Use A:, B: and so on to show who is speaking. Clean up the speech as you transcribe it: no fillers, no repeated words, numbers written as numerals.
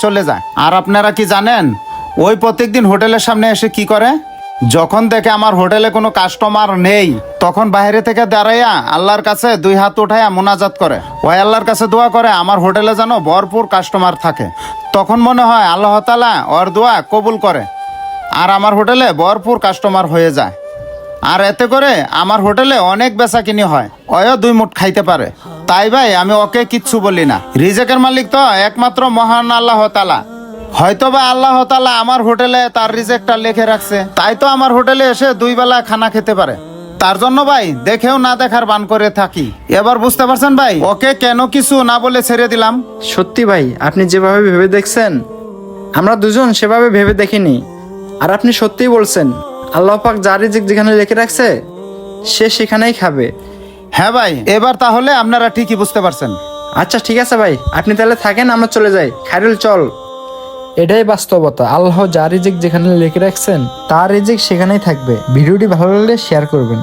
A: চলে যায়। আর আপনারা কি জানেন ওই প্রত্যেকদিন হোটেলের সামনে এসে কি করে? যখন দেখে আমার হোটেলে কোনো কাস্টমার নেই তখন বাইরে থেকে দাঁড়াইয়া আল্লাহর কাছে 2 হাত উঠাইয়া মোনাজাত করে, ওই আল্লাহর কাছে দোয়া করে আমার হোটেলে যেন ভরপুর কাস্টমার থাকে। তখন মনে হয় আল্লাহ তাআলা ওর দোয়া কবুল করে আর আমার হোটেলে ভরপুর কাস্টমার হয়ে যায়। আর এতে করে আমার হোটেলে অনেক বেচাকিনি হয়, ওয়ও 2 মুঠ খাইতে পারে। তাই ভাই আমি ওকে কিচ্ছু বলি না। রিজেকের মালিক তো একমাত্র মহান আল্লাহ তাআলা। হয়তোবা আল্লাহ তাআলা আমার হোটেলে তার রিজেকটা লিখে রাখছে, তাই তো আমার হোটেলে এসে 2 বেলা খানা খেতে পারে। তার জন্য ভাই দেখেও না দেখার বান করে থাকি। এবার বুঝতে পারছেন ভাই ওকে কেন কিছু না বলে ছেড়ে দিলাম?
B: সত্যি ভাই, আপনি যেভাবে ভেবে দেখছেন আমরা দুজন সেভাবে ভেবে দেখিনি। আর আপনি সত্যিই বলছেন, আল্লাহ পাক যার রিজিক যেখানে লিখে রাখছে সে সেখানেই খাবে।
A: হ্যাঁ ভাই, এবার তাহলে আপনারা ঠিকই বুঝতে পারছেন।
B: আচ্ছা ঠিক আছে ভাই, আপনি তাহলে থাকেন, আমরা চলে যাই। খায়রুল চল। এটাই বাস্তবতা, আল্লাহ যার রিজিক যেখানে লিখে রাখছেন তার রিজিক সেখানেই থাকবে। ভিডিওটি ভালো লাগলে শেয়ার করবেন।